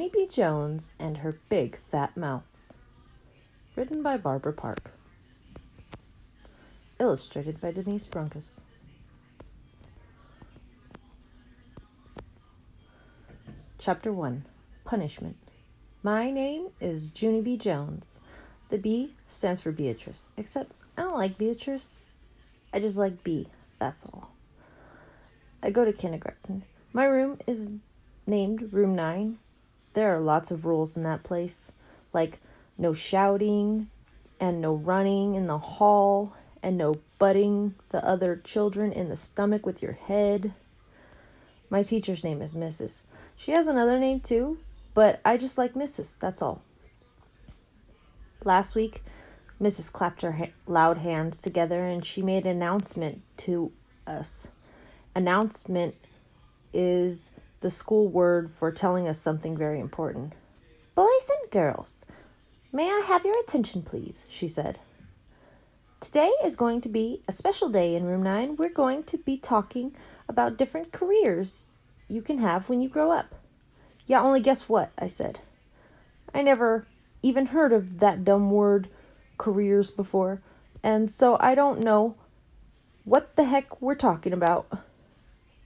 Junie B Jones and Her Big Fat Mouth. Written by Barbara Park. Illustrated by Denise Brunkus. Chapter 1. Punishment. My name is Junie B Jones. The B stands for Beatrice, except I don't like Beatrice. I just like B, that's all. I go to kindergarten. My room is named Room 9. There are lots of rules in that place, like no shouting, and no running in the hall, and no butting the other children in the stomach with your head. My teacher's name is Mrs. She has another name too, but I just like Mrs., that's all. Last week, Mrs. clapped her loud hands together and she made an announcement to us. Announcement is the school word for telling us something very important. Boys and girls, may I have your attention, please, she said. Today is going to be a special day in Room 9. We're going to be talking about different careers you can have when you grow up. Yeah, only guess what, I said. I never even heard of that dumb word, careers, before, and so I don't know what the heck we're talking about.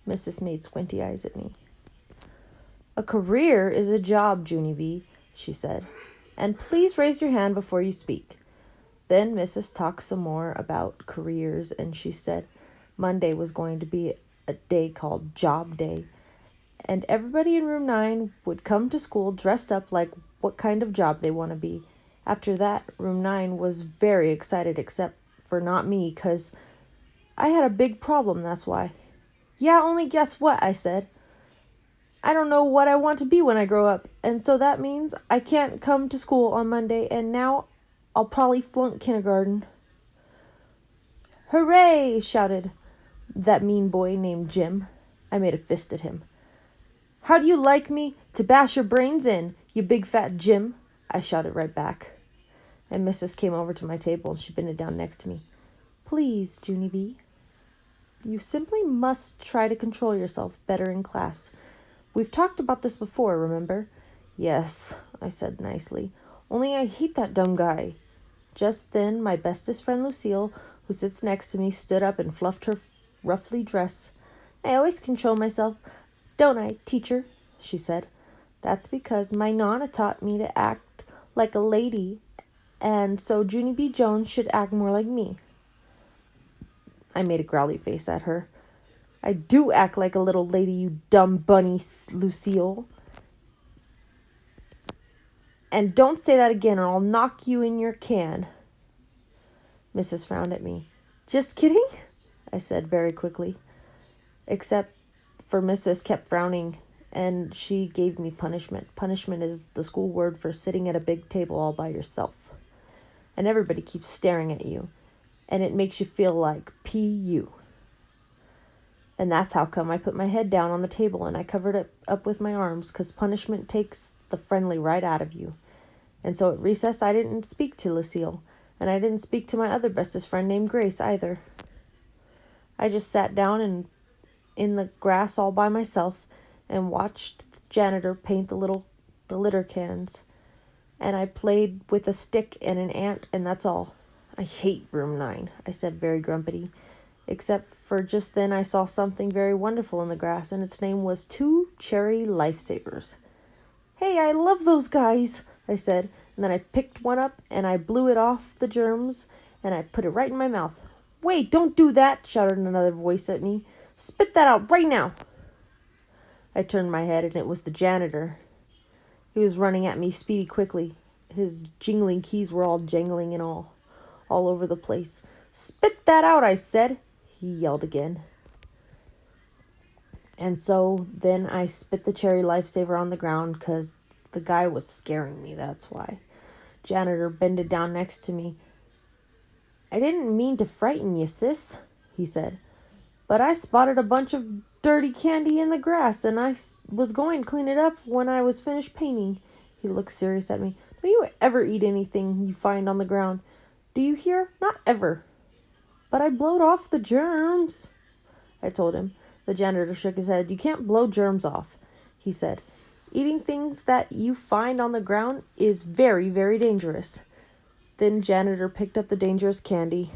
Mrs. made squinty eyes at me. A career is a job, Junie B, she said, and please raise your hand before you speak. Then Mrs. talked some more about careers, and she said Monday was going to be a day called Job Day, and everybody in Room 9 would come to school dressed up like what kind of job they want to be. After that, Room 9 was very excited, except for not me, because I had a big problem, that's why. Yeah, only guess what, I said. I don't know what I want to be when I grow up, and so that means I can't come to school on Monday, and now I'll probably flunk kindergarten. Hooray! Shouted that mean boy named Jim. I made a fist at him. How do you like me to bash your brains in, you big fat Jim? I shouted right back. And Mrs. came over to my table and she bended down next to me. Please, Junie B, you simply must try to control yourself better in class. We've talked about this before, remember? Yes, I said nicely. Only I hate that dumb guy. Just then, my bestest friend Lucille, who sits next to me, stood up and fluffed her ruffly dress. I always control myself, don't I, teacher? She said. That's because my Nana taught me to act like a lady, and so Junie B Jones should act more like me. I made a growly face at her. I do act like a little lady, you dumb bunny, Lucille. And don't say that again or I'll knock you in your can. Mrs. frowned at me. Just kidding, I said very quickly. Except for Mrs. kept frowning and she gave me punishment. Punishment is the school word for sitting at a big table all by yourself. And everybody keeps staring at you. And it makes you feel like P.U. And that's how come I put my head down on the table and I covered it up with my arms, because punishment takes the friendly right out of you. And so at recess I didn't speak to Lucille, and I didn't speak to my other bestest friend named Grace either. I just sat down in the grass all by myself and watched the janitor paint the litter cans. And I played with a stick and an ant, and that's all. I hate Room 9, I said very grumpy. Except for just then I saw something very wonderful in the grass, and its name was 2 cherry lifesavers. Hey, I love those guys, I said, and then I picked one up and I blew it off the germs and I put it right in my mouth. Wait, don't do that, shouted another voice at me. Spit that out right now. I turned my head and it was the janitor. He was running at me speedy quickly. His jingling keys were all jangling and all over the place. Spit that out, I said. He yelled again. And so then I spit the cherry lifesaver on the ground because the guy was scaring me, that's why. Janitor bended down next to me. I didn't mean to frighten you, sis, he said. But I spotted a bunch of dirty candy in the grass and I was going to clean it up when I was finished painting. He looked serious at me. Don't you ever eat anything you find on the ground? Do you hear? Not ever. But I blowed off the germs, I told him. The janitor shook his head. You can't blow germs off, he said. Eating things that you find on the ground is very, very dangerous. Then janitor picked up the dangerous candy.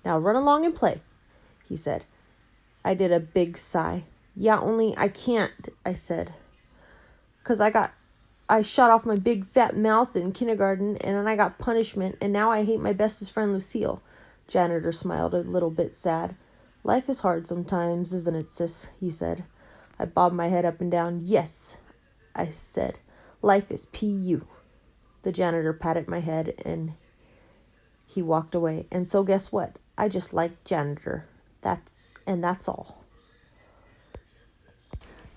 Now run along and play, he said. I did a big sigh. Yeah, only I can't, I said. 'Cause I shot off my big fat mouth in kindergarten and then I got punishment and now I hate my bestest friend Lucille. Janitor smiled a little bit sad. Life is hard sometimes, isn't it, sis? He said. I bobbed my head up and down. Yes, I said. Life is PU. The janitor patted my head and he walked away. And so guess what? I just like janitor. That's all.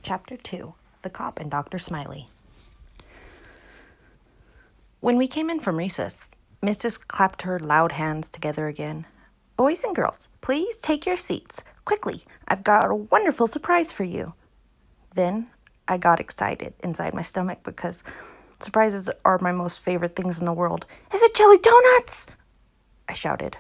Chapter 2. The Cop and Dr. Smiley. When we came in from recess, Mrs. clapped her loud hands together again. Boys and girls, please take your seats. Quickly, I've got a wonderful surprise for you. Then I got excited inside my stomach because surprises are my most favorite things in the world. Is it jelly donuts? I shouted.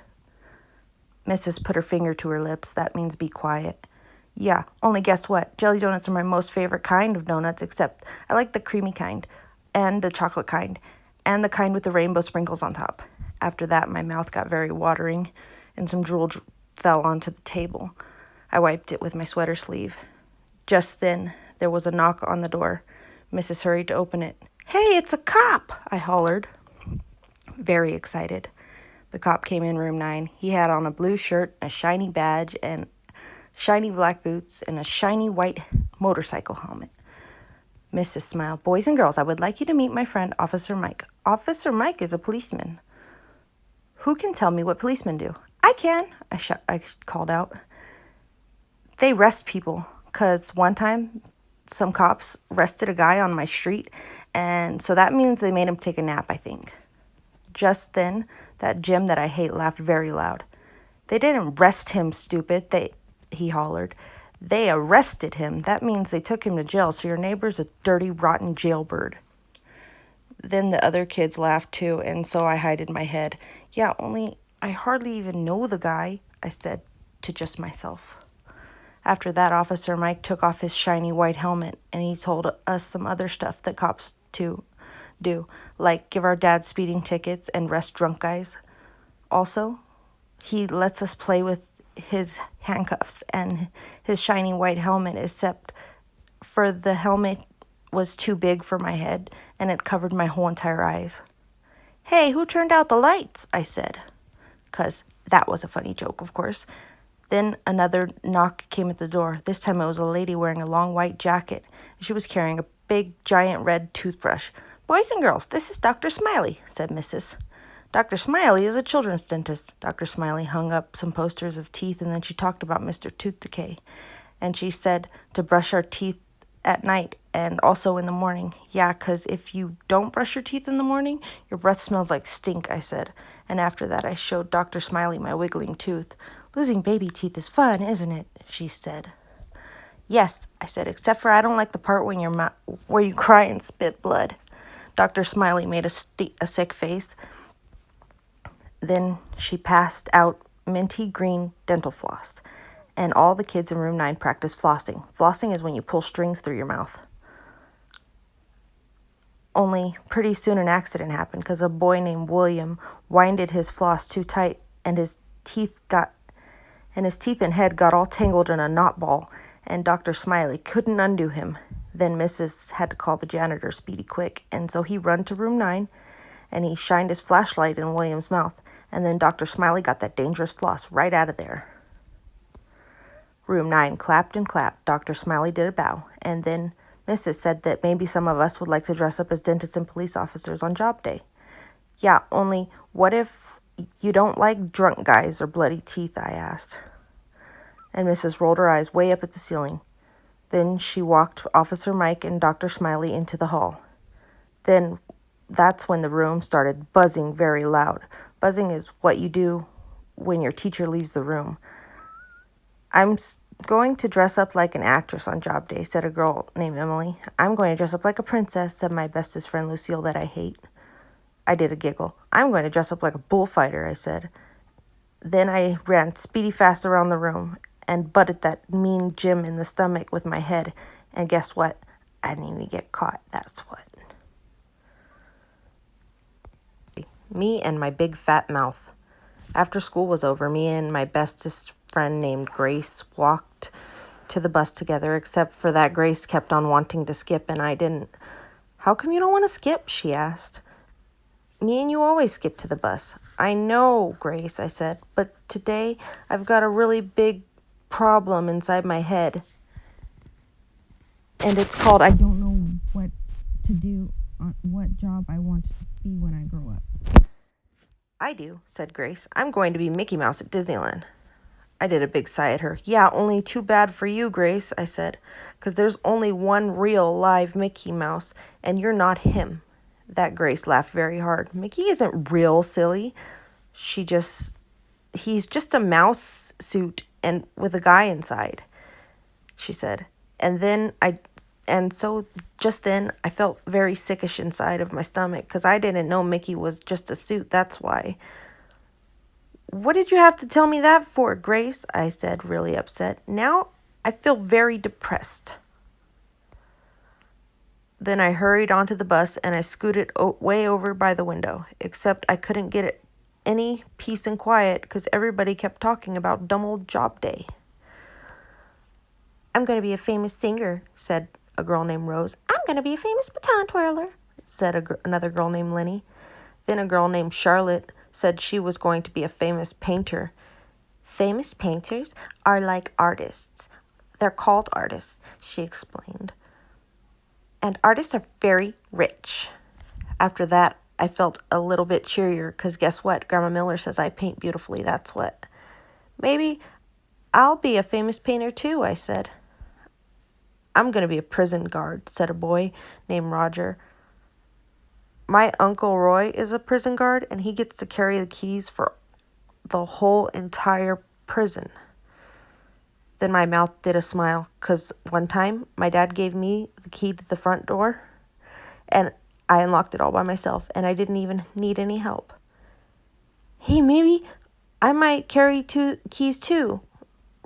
Mrs. put her finger to her lips. That means be quiet. Yeah, only guess what? Jelly donuts are my most favorite kind of donuts, except I like the creamy kind, and the chocolate kind, and the kind with the rainbow sprinkles on top. After that, my mouth got very watering, and some drool fell onto the table. I wiped it with my sweater sleeve. Just then, there was a knock on the door. Mrs. hurried to open it. Hey, it's a cop, I hollered, very excited. The cop came in room 9. He had on a blue shirt, a shiny badge, and shiny black boots, and a shiny white motorcycle helmet. Mrs. smiled. Boys and girls, I would like you to meet my friend, Officer Mike. Officer Mike is a policeman. Who can tell me what policemen do? I can, I called out. They arrest people, 'cause one time some cops arrested a guy on my street, and so that means they made him take a nap, I think. Just then, that Jim that I hate laughed very loud. They didn't arrest him, stupid, he hollered. They arrested him. That means they took him to jail, so your neighbor's a dirty, rotten jailbird. Then the other kids laughed too, and so I hided my head. Yeah, only I hardly even know the guy, I said to just myself. After that, Officer Mike took off his shiny white helmet, and he told us some other stuff that cops do, like give our dads speeding tickets and arrest drunk guys. Also, he lets us play with his handcuffs and his shiny white helmet, except for the helmet was too big for my head, and it covered my whole entire eyes. Hey, who turned out the lights? I said, 'cause that was a funny joke, of course. Then another knock came at the door. This time it was a lady wearing a long white jacket. She was carrying a big, giant red toothbrush. Boys and girls, this is Dr. Smiley, said Mrs. Dr. Smiley is a children's dentist. Dr. Smiley hung up some posters of teeth, and then she talked about Mr. Tooth Decay. And she said to brush our teeth at night and also in the morning. Yeah, 'cause if you don't brush your teeth in the morning, your breath smells like stink, I said. And after that, I showed Dr. Smiley my wiggling tooth. Losing baby teeth is fun, isn't it? She said. Yes, I said, except for I don't like the part when where you cry and spit blood. Dr. Smiley made a sick face. Then she passed out minty green dental floss, and all the kids in room 9 practiced flossing. Flossing is when you pull strings through your mouth. Only pretty soon an accident happened because a boy named William winded his floss too tight, and his teeth and head got all tangled in a knot ball, and Dr. Smiley couldn't undo him. Then Mrs. had to call the janitor speedy quick, and so he run to room 9, and he shined his flashlight in William's mouth, and then Dr. Smiley got that dangerous floss right out of there. Room 9 clapped and clapped. Dr. Smiley did a bow, and then Mrs. said that maybe some of us would like to dress up as dentists and police officers on job day. Yeah, only what if you don't like drunk guys or bloody teeth, I asked. And Mrs. rolled her eyes way up at the ceiling. Then she walked Officer Mike and Dr. Smiley into the hall. Then that's when the room started buzzing very loud. Buzzing is what you do when your teacher leaves the room. I'm going to dress up like an actress on job day, said a girl named Emily. I'm going to dress up like a princess, said my bestest friend Lucille that I hate. I did a giggle. I'm going to dress up like a bullfighter, I said. Then I ran speedy fast around the room and butted that mean Jim in the stomach with my head. And guess what? I didn't even get caught, that's what. Me and my big fat mouth. After school was over, me and my bestest friend named Grace walked to the bus together, except for that Grace kept on wanting to skip and I didn't. How come you don't want to skip? She asked. Me and you always skip to the bus. I know, Grace, I said, but today I've got a really big problem inside my head. And it's called I don't know what to do, what job I want to be when I grow up. I do, said Grace. I'm going to be Mickey Mouse at Disneyland. I did a big sigh at her. Yeah, only too bad for you, Grace, I said, because there's only one real live Mickey Mouse, and you're not him. That Grace laughed very hard. Mickey isn't real, silly. He's just a mouse suit and with a guy inside, she said. So just then I felt very sickish inside of my stomach because I didn't know Mickey was just a suit, that's why. What did you have to tell me that for, Grace? I said, really upset. Now I feel very depressed. Then I hurried onto the bus and I scooted way over by the window, except I couldn't get any peace and quiet because everybody kept talking about dumb old job day. I'm going to be a famous singer, said a girl named Rose. I'm going to be a famous baton twirler, said another girl named Lenny. Then a girl named Charlotte said she was going to be a famous painter. Famous painters are like artists. They're called artists, she explained. And artists are very rich. After that, I felt a little bit cheerier because guess what? Grandma Miller says I paint beautifully, that's what. Maybe I'll be a famous painter too, I said. I'm going to be a prison guard, said a boy named Roger. My Uncle Roy is a prison guard, and he gets to carry the keys for the whole entire prison. Then my mouth did a smile, because one time my dad gave me the key to the front door, and I unlocked it all by myself, and I didn't even need any help. Hey, maybe I might carry 2 keys too,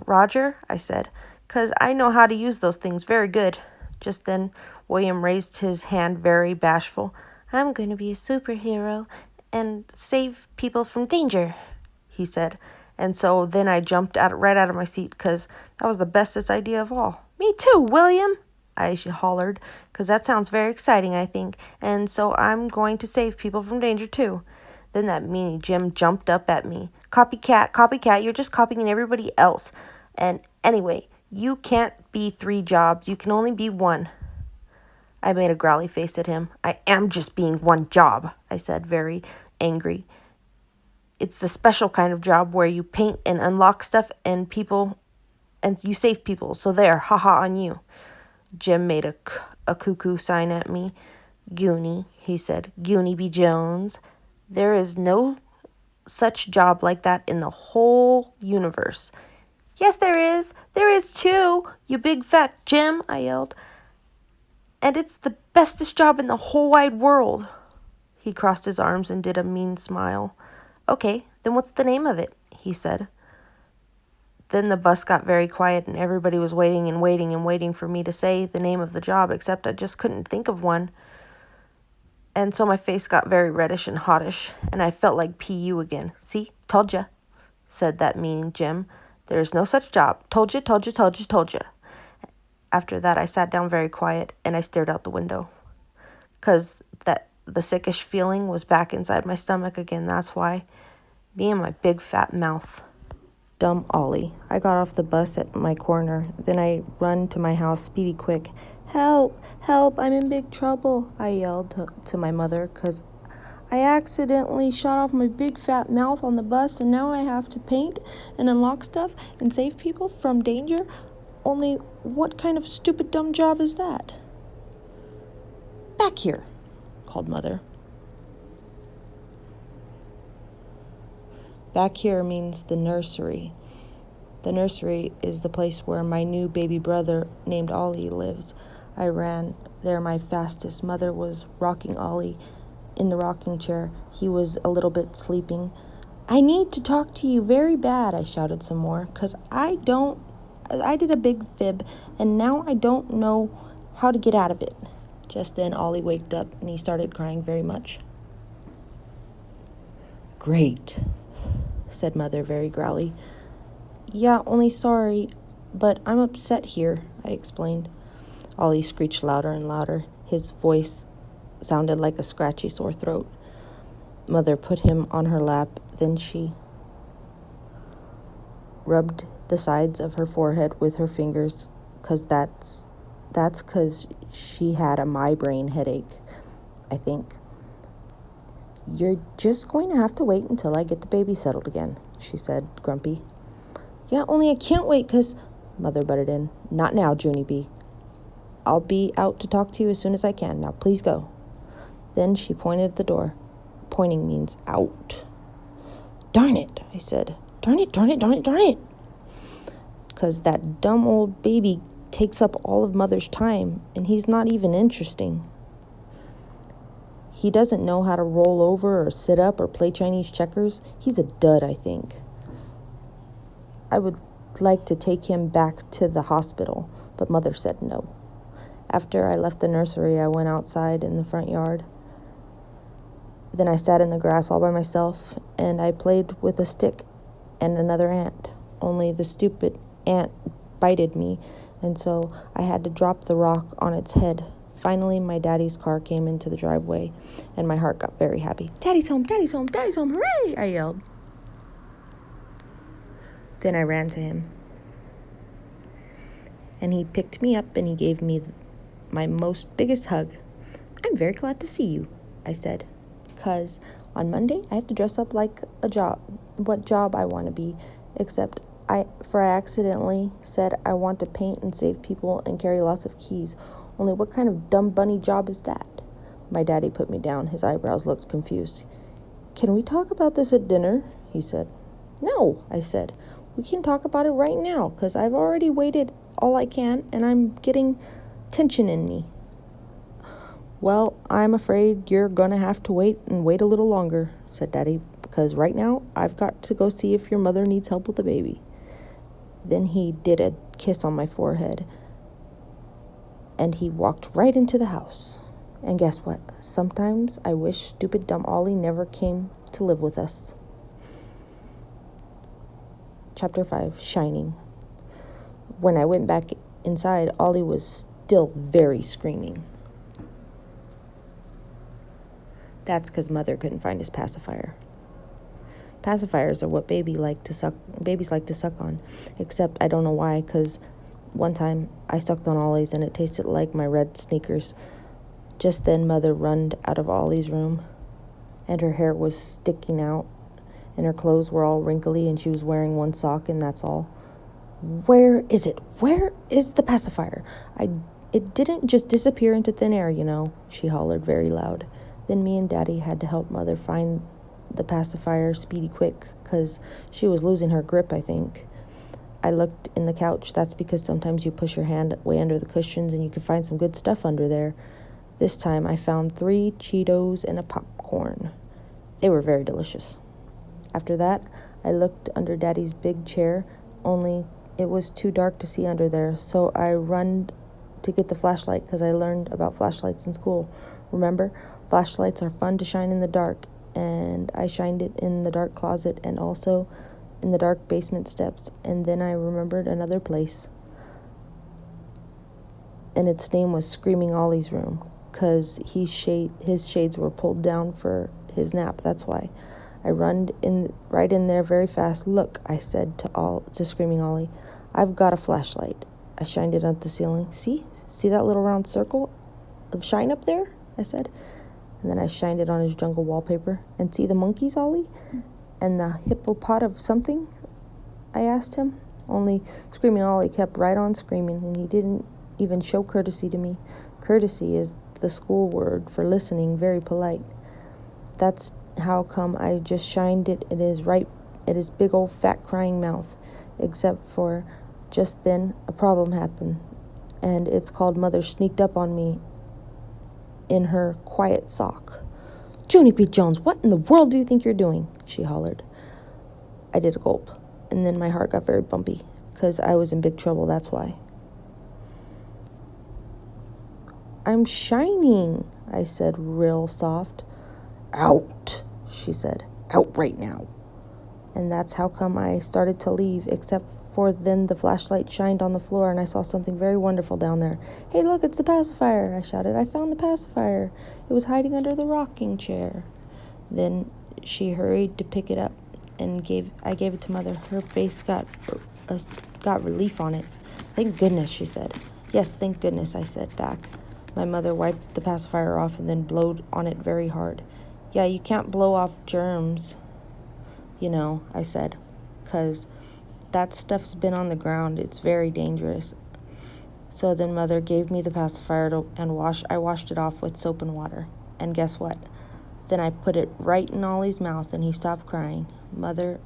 Roger, I said, because I know how to use those things very good. Just then, William raised his hand very bashful. I'm going to be a superhero and save people from danger, he said. And so then I jumped right out of my seat because that was the bestest idea of all. Me too, William, I hollered, because that sounds very exciting, I think. And so I'm going to save people from danger too. Then that meanie Jim jumped up at me. Copycat, you're just copying everybody else. And anyway, you can't be 3 jobs. You can only be 1. I made a growly face at him. I am just being 1 job, I said, very angry. It's the special kind of job where you paint and unlock stuff and you save people. So there, haha on you. Jim made a cuckoo sign at me. Junie, he said. Junie B Jones. There is no such job like that in the whole universe. Yes, there is. There is too, you big fat Jim, I yelled. And it's the bestest job in the whole wide world. He crossed his arms and did a mean smile. Okay, then what's the name of it? He said. Then the bus got very quiet and everybody was waiting and waiting and waiting for me to say the name of the job, except I just couldn't think of one. And so my face got very reddish and hottish, and I felt like PU again. See, told ya, said that mean Jim. There's no such job. Told ya. After that, I sat down very quiet, and I stared out the window. Because the sickish feeling was back inside my stomach again, that's why. Me and my big fat mouth. Dumb Ollie. I got off the bus at my corner. Then I run to my house speedy quick. Help, I'm in big trouble, I yelled to my mother, because I accidentally shot off my big fat mouth on the bus, and now I have to paint and unlock stuff and save people from danger. Only what kind of stupid dumb job is that? Back here, called Mother. Back here means the nursery. The nursery is the place where my new baby brother named Ollie lives. I ran there my fastest. Mother was rocking Ollie in the rocking chair. He was a little bit sleeping. I need to talk to you very bad, I shouted some more, because I did a big fib, and now I don't know how to get out of it. Just then, Ollie waked up and he started crying very much. Great, said Mother very growly. Yeah, only sorry, but I'm upset here, I explained. Ollie screeched louder and louder. His voice sounded like a scratchy sore throat. Mother put him on her lap, then she rubbed the sides of her forehead with her fingers, 'cause that's 'cause she had a migraine headache, I think. You're just going to have to wait until I get the baby settled again, she said, grumpy. Yeah, only I can't wait 'cause Mother butted in. Not now, Junie B. I'll be out to talk to you as soon as I can. Now, please go. Then she pointed at the door. Pointing means out. Darn it, I said. Darn it, darn it, darn it, darn it. 'Cause that dumb old baby takes up all of Mother's time, and he's not even interesting. He doesn't know how to roll over or sit up or play Chinese checkers. He's a dud, I think. I would like to take him back to the hospital, but Mother said no. After I left the nursery, I went outside in the front yard. Then I sat in the grass all by myself, and I played with a stick and another ant. Only the stupid ant bited me, and so I had to drop the rock on its head. Finally, my daddy's car came into the driveway, and my heart got very happy. Daddy's home, Daddy's home, Daddy's home, hooray! I yelled. Then I ran to him, and he picked me up and he gave me my biggest hug. I'm very glad to see you, I said, 'cause on Monday I have to dress up like what job I want to be, except I accidentally said I want to paint and save people and carry lots of keys. Only what kind of dumb bunny job is that? My daddy put me down. His eyebrows looked confused. Can we talk about this at dinner? He said. No, I said. We can talk about it right now, 'cause I've already waited all I can, and I'm getting tension in me. Well, I'm afraid you're gonna have to wait a little longer, said Daddy, because right now I've got to go see if your mother needs help with the baby. Then he did a kiss on my forehead, and he walked right into the house. And guess what? Sometimes I wish stupid dumb Ollie never came to live with us. Chapter 5, Shining. When I went back inside, Ollie was still very screaming. That's because Mother couldn't find his pacifier. Pacifiers are what babies like to suck on, except I don't know why, because one time I sucked on Ollie's and it tasted like my red sneakers. Just then Mother runned out of Ollie's room, and her hair was sticking out, and her clothes were all wrinkly, and she was wearing one sock, and that's all. Where is it? Where is the pacifier? It didn't just disappear into thin air, you know, she hollered very loud. Then me and Daddy had to help Mother find the pacifier speedy quick, 'cause she was losing her grip, I think. I looked in the couch. That's because sometimes you push your hand way under the cushions and you can find some good stuff under there. This time I found 3 Cheetos and a popcorn. They were very delicious. After that, I looked under Daddy's big chair, only it was too dark to see under there, so I ran to get the flashlight because I learned about flashlights in school. Remember, flashlights are fun to shine in the dark, and I shined it in the dark closet and also in the dark basement steps, and then I remembered another place. And its name was Screaming Ollie's room, because his shades were pulled down for his nap, that's why. I run right in there very fast. Look, I said to Screaming Ollie, I've got a flashlight. I shined it at the ceiling. See that little round circle of shine up there? I said. And then I shined it on his jungle wallpaper. And see the monkeys, Ollie? And the hippopot of something? I asked him. Only Screaming Ollie kept right on screaming, and he didn't even show courtesy to me. Courtesy is the school word for listening, very polite. That's how come I just shined it at his big old fat crying mouth. Except for just then a problem happened, and it's called Mother sneaked up on me in her quiet sock. Junie B Jones, what in the world do you think you're doing? She hollered. I did a gulp, and then my heart got very bumpy, 'cause I was in big trouble, that's why. I'm shining, I said real soft. Out, she said. Out right now. And that's how come I started to leave, except for then the flashlight shined on the floor and I saw something very wonderful down there. Hey, look, it's the pacifier, I shouted. I found the pacifier. It was hiding under the rocking chair. Then she hurried to pick it up and I gave it to Mother. Her face got relief on it. Thank goodness, she said. Yes, thank goodness, I said back. My mother wiped the pacifier off and then blowed on it very hard. Yeah, you can't blow off germs, I said, 'cause that stuff's been on the ground. It's very dangerous. So then Mother gave me the pacifier and I washed it off with soap and water. And guess what? Then I put it right in Ollie's mouth and he stopped crying. Mother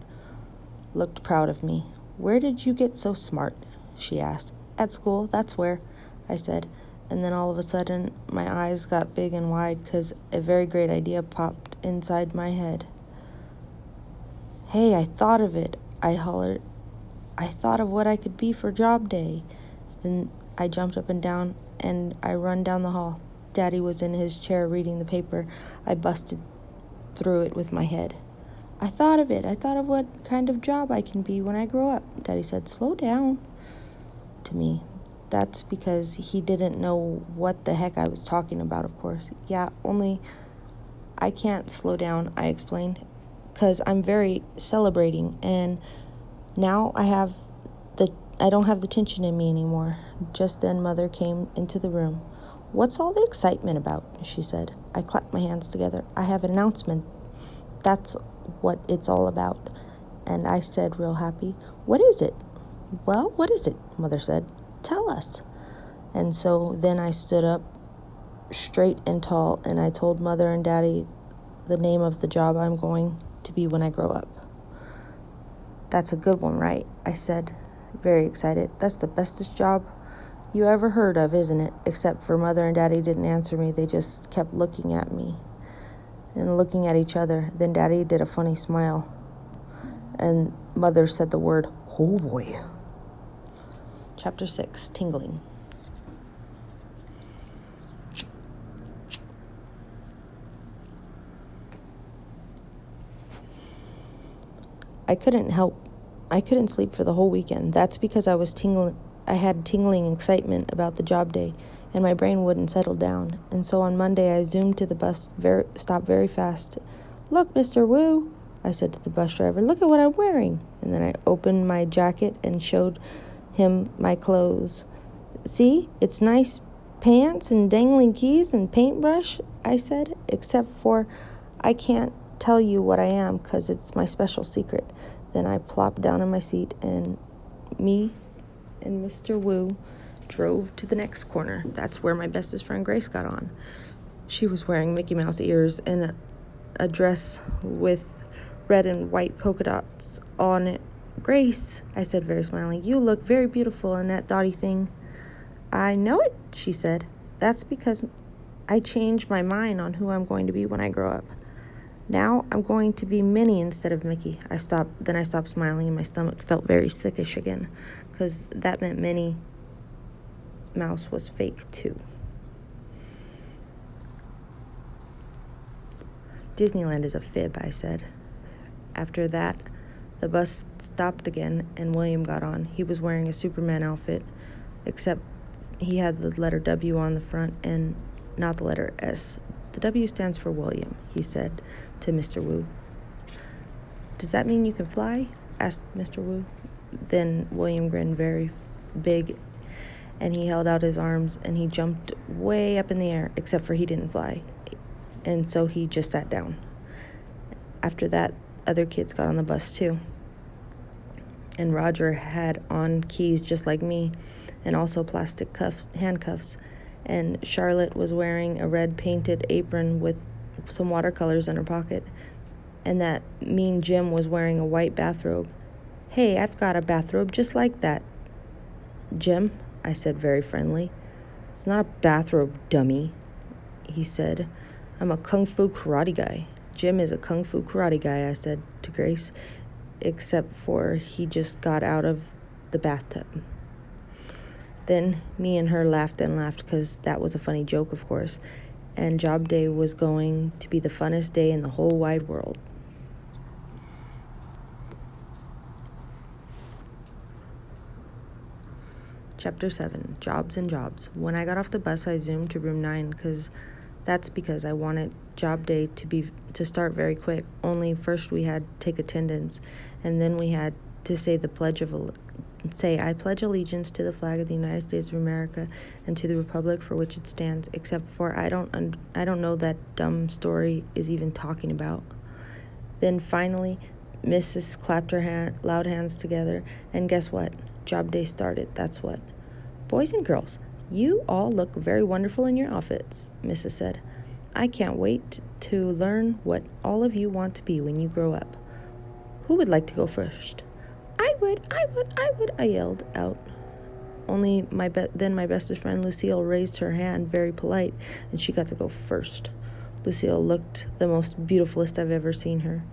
looked proud of me. Where did you get so smart? She asked. At school, that's where, I said. And then all of a sudden, my eyes got big and wide because a very great idea popped inside my head. Hey, I thought of it, I hollered. I thought of what I could be for job day. Then I jumped up and down and I run down the hall. Daddy was in his chair reading the paper. I busted through it with my head. I thought of it. I thought of what kind of job I can be when I grow up. Daddy said, slow down to me. That's because he didn't know what the heck I was talking about, of course. Yeah, only I can't slow down, I explained, because I'm very celebrating and now I don't have the tension in me anymore. Just then Mother came into the room. What's all the excitement about? She said. I clapped my hands together. I have an announcement. That's what it's all about. And I said real happy, what is it? Well, what is it? Mother said. Tell us. And so then I stood up straight and tall and I told Mother and Daddy the name of the job I'm going to be when I grow up. That's a good one, right? I said, very excited. That's the bestest job you ever heard of, isn't it? Except for Mother and Daddy didn't answer me. They just kept looking at me and looking at each other. Then Daddy did a funny smile. And Mother said the word, oh boy. Chapter 6, Tingling. I couldn't sleep for the whole weekend. That's because I had tingling excitement about the job day, and my brain wouldn't settle down. And so on Monday, I zoomed to the bus, stopped very fast. Look, Mr. Wu, I said to the bus driver, look at what I'm wearing. And then I opened my jacket and showed him my clothes. See, it's nice pants and dangling keys and paintbrush, I said, except for I can't tell you what I am because it's my special secret. Then I plopped down in my seat and me and Mr. Wu drove to the next corner. That's where my bestest friend Grace got on. She was wearing Mickey Mouse ears and a dress with red and white polka dots on it. Grace, I said very smiling, you look very beautiful in that dotty thing. I know it, she said. That's because I changed my mind on who I'm going to be when I grow up. Now I'm going to be Minnie instead of Mickey. Then I stopped smiling and my stomach felt very sickish again because that meant Minnie Mouse was fake too. Disneyland is a fib, I said. After that, the bus stopped again and William got on. He was wearing a Superman outfit, except he had the letter W on the front and not the letter S. The W stands for William, he said to Mr. Wu. Does that mean you can fly? Asked Mr. Wu. Then William grinned very big and he held out his arms and he jumped way up in the air, except for he didn't fly. And so he just sat down. After that, other kids got on the bus too. And Roger had on keys just like me and also plastic handcuffs. And Charlotte was wearing a red painted apron with some watercolors in her pocket. And that mean Jim was wearing a white bathrobe. Hey, I've got a bathrobe just like that. Jim, I said very friendly. It's not a bathrobe, dummy, he said. I'm a kung fu karate guy. Jim is a kung fu karate guy, I said to Grace, except for he just got out of the bathtub. Then me and her laughed and laughed because that was a funny joke, of course, and job day was going to be the funnest day in the whole wide world. Chapter 7, Jobs and Jobs. When I got off the bus, I zoomed to room 9 because I wanted job day to start very quick. Only first we had to take attendance, and then we had to say I pledge allegiance to the flag of the United States of America and to the republic for which it stands, except for I don't know that dumb story is even talking about. Then finally, Mrs. clapped her loud hands together, and guess what? Job day started, that's what. Boys and girls, you all look very wonderful in your outfits, Mrs. said. I can't wait to learn what all of you want to be when you grow up. Who would like to go first? I would, I yelled out. Only then my bestest friend Lucille raised her hand, very polite, and she got to go first. Lucille looked the most beautifulest I've ever seen her.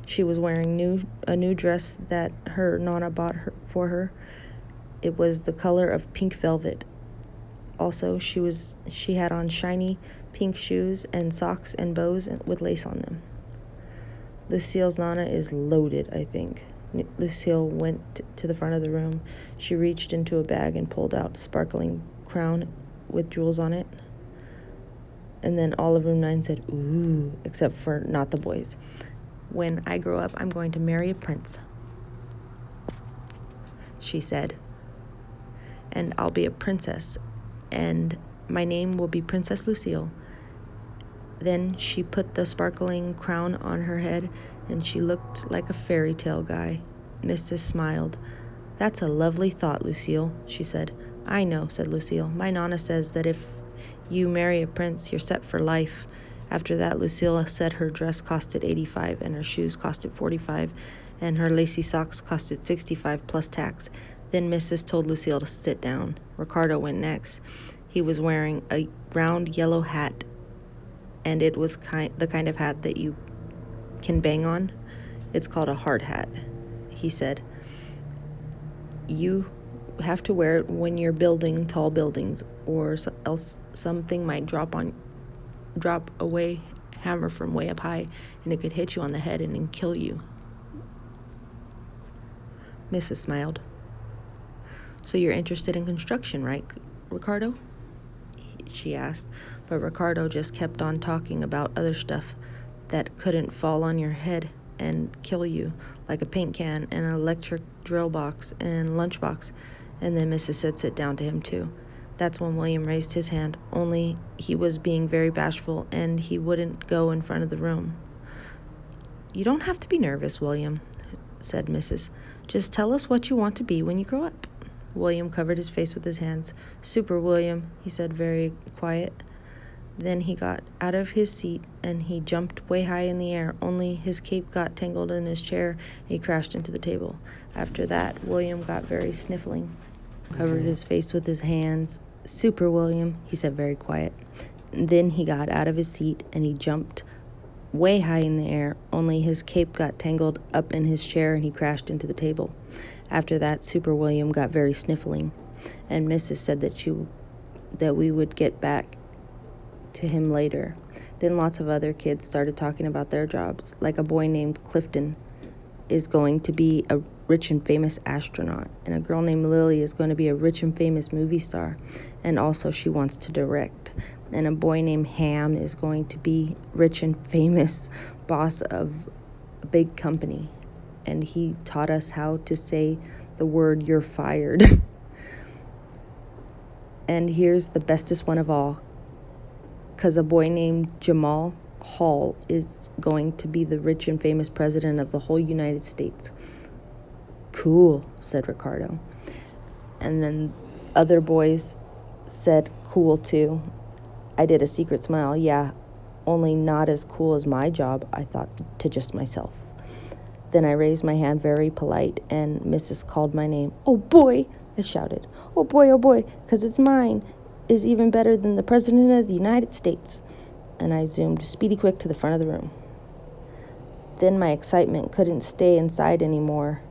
She was wearing a new dress that her Nana bought for her. It was the color of pink velvet. Also, she had on shiny pink shoes and socks and bows with lace on them. Lucille's Nana is loaded, I think. Lucille went to the front of the room. She reached into a bag and pulled out a sparkling crown with jewels on it. And then all of room 9 said, ooh, except for not the boys. When I grow up, I'm going to marry a prince, she said. And I'll be a princess, and my name will be Princess Lucille. Then she put the sparkling crown on her head, and she looked like a fairy tale guy. Mrs. smiled. That's a lovely thought, Lucille, she said. I know, said Lucille. My Nana says that if you marry a prince, you're set for life. After that, Lucille said her dress costed $85, and her shoes costed $45, and her lacy socks costed $65 plus tax. Then Mrs. told Lucille to sit down. Ricardo went next. He was wearing a round yellow hat, and it was the kind of hat that you can bang on. It's called a hard hat, he said. You have to wear it when you're building tall buildings, or else something might drop away hammer from way up high, and it could hit you on the head and then kill you. Mrs. smiled. So you're interested in construction, right, Ricardo? She asked, but Ricardo just kept on talking about other stuff that couldn't fall on your head and kill you, like a paint can and an electric drill box and lunchbox. And then Mrs. said sit down to him too. That's when William raised his hand, only he was being very bashful and he wouldn't go in front of the room. You don't have to be nervous, William, said Mrs. Just tell us what you want to be when you grow up. William covered his face with his hands. Super, William, he said, very quiet. Then he got out of his seat and he jumped way high in the air, only his cape got tangled in his chair and he crashed into the table. After that, William got very sniffling, covered his face with his hands. Super, William, he said, very quiet. Then he got out of his seat and he jumped way high in the air, only his cape got tangled up in his chair and he crashed into the table. After that, Super William got very sniffling, and Mrs. said that we would get back to him later. Then lots of other kids started talking about their jobs, like a boy named Clifton is going to be a rich and famous astronaut, and a girl named Lily is going to be a rich and famous movie star, and also she wants to direct. And a boy named Ham is going to be rich and famous boss of a big company. And he taught us how to say the word "you're fired." And here's the bestest one of all, because a boy named Jamal Hall is going to be the rich and famous president of the whole United States. Cool, said Ricardo. And then other boys said cool too. I did a secret smile. Yeah, only not as cool as my job, I thought to just myself. Then I raised my hand very polite, and Mrs. called my name. Oh boy, I shouted. Oh boy, 'cause it's mine is even better than the President of the United States. And I zoomed speedy quick to the front of the room. Then my excitement couldn't stay inside anymore.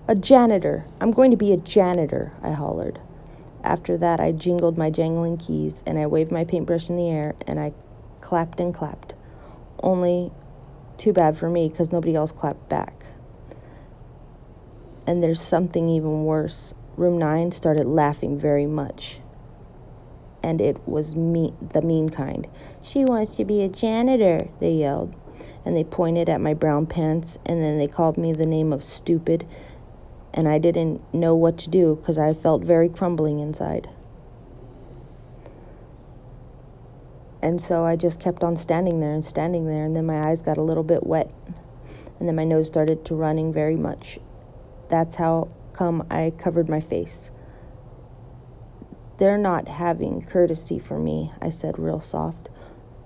A janitor. I'm going to be a janitor, I hollered. After that, I jingled my jangling keys, and I waved my paintbrush in the air, and I clapped and clapped. Only too bad for me, because nobody else clapped back. And there's something even worse. Room 9 started laughing very much. And it was the mean kind. "She wants to be a janitor," they yelled. And they pointed at my brown pants, and then they called me the name of stupid. And I didn't know what to do because I felt very crumbling inside. And so I just kept on standing there, and then my eyes got a little bit wet. And then my nose started to running very much. That's how come I covered my face. "They're not having courtesy for me," I said real soft.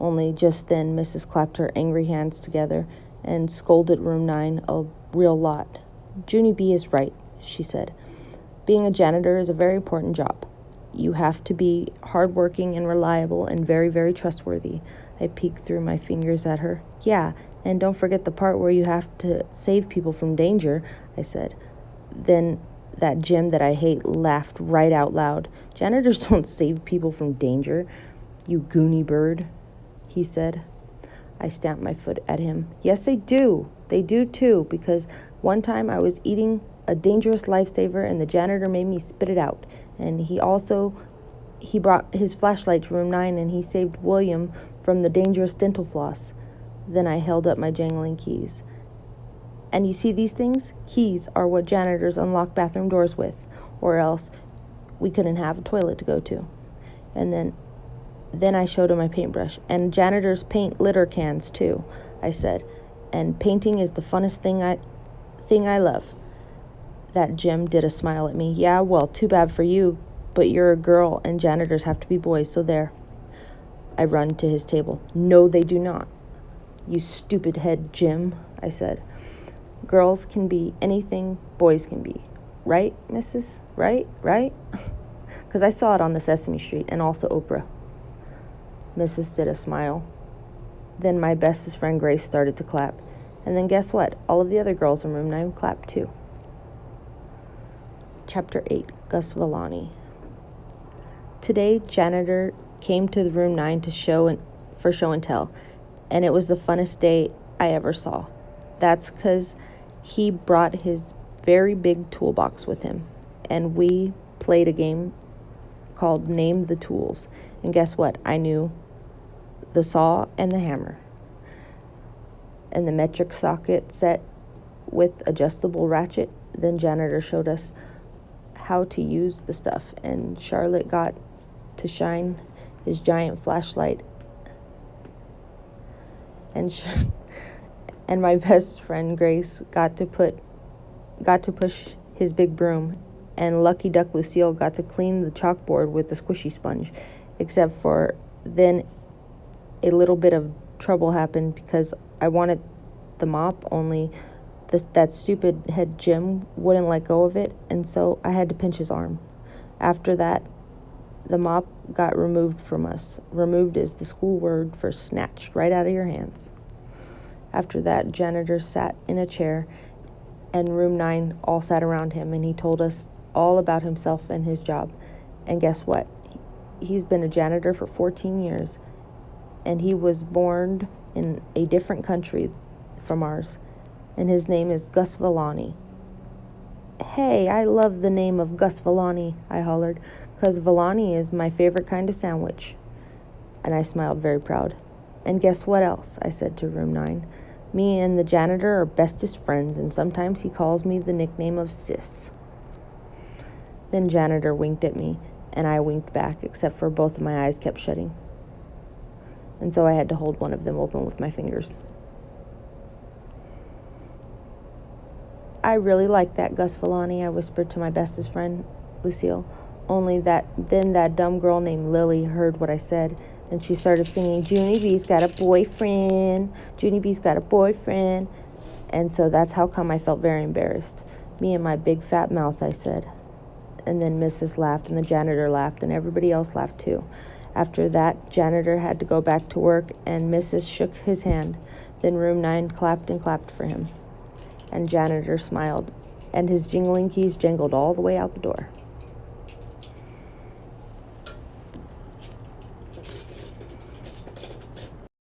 Only just then Mrs. clapped her angry hands together and scolded Room 9 a real lot. "Junie B is right," she said. "Being a janitor is a very important job. You have to be hardworking and reliable and very, very trustworthy." I peeked through my fingers at her. "Yeah, and don't forget the part where you have to save people from danger," I said. Then that Jim that I hate laughed right out loud. "Janitors don't save people from danger, you goony bird," he said. I stamped my foot at him. "Yes, they do. They do too, because one time I was eating a dangerous lifesaver and the janitor made me spit it out. And he brought his flashlight to Room 9 and he saved William from the dangerous dental floss." Then I held up my jangling keys. "And you see these things? Keys are what janitors unlock bathroom doors with, or else we couldn't have a toilet to go to." And then I showed him my paintbrush. "And janitors paint litter cans too," I said. "And painting is the funnest thing I love." That Jim did a smile at me. "Yeah, well, too bad for you, but you're a girl and janitors have to be boys, so there." I run to his table. "No, they do not, you stupid head Jim," I said. "Girls can be anything boys can be. Right, Mrs.? Right? Because I saw it on the Sesame Street and also Oprah." Mrs. did a smile. Then my bestest friend Grace started to clap. And then guess what? All of the other girls in Room 9 clapped too. Chapter 8, Gus Villani. Today, janitor came to the Room 9 for show and tell, and it was the funnest day I ever saw. That's because he brought his very big toolbox with him, and we played a game called Name the Tools. And guess what? I knew the saw and the hammer, and the metric socket set with adjustable ratchet. Then janitor showed us how to use the stuff, and Charlotte got to shine his giant flashlight, and and my best friend Grace got to push his big broom, and Lucky Duck Lucille got to clean the chalkboard with the squishy sponge. Except for then a little bit of trouble happened because I wanted the mop, only that stupid head Jim wouldn't let go of it, and so I had to pinch his arm. After that, the mop got removed from us. Removed is the school word for snatched right out of your hands. After that, janitor sat in a chair, and Room 9 all sat around him, and he told us all about himself and his job. And guess what? He's been a janitor for 14 years, and he was born in a different country from ours, and his name is Gus Villani. "Hey, I love the name of Gus Villani," I hollered, "'cause Villani is my favorite kind of sandwich." And I smiled very proud. "And guess what else?" I said to Room 9. "Me and the janitor are bestest friends, and sometimes he calls me the nickname of Sis." Then janitor winked at me, and I winked back, except for both of my eyes kept shutting. And so I had to hold one of them open with my fingers. "I really like that Gus Villani," I whispered to my bestest friend, Lucille. Only that dumb girl named Lily heard what I said, and she started singing, "Junie B's got a boyfriend, Junie B's got a boyfriend." And so that's how come I felt very embarrassed. "Me and my big fat mouth," I said. And then Mrs. laughed, and the janitor laughed, and everybody else laughed too. After that, janitor had to go back to work, and Mrs. shook his hand. Then Room 9 clapped and clapped for him. And janitor smiled, and his jingling keys jangled all the way out the door.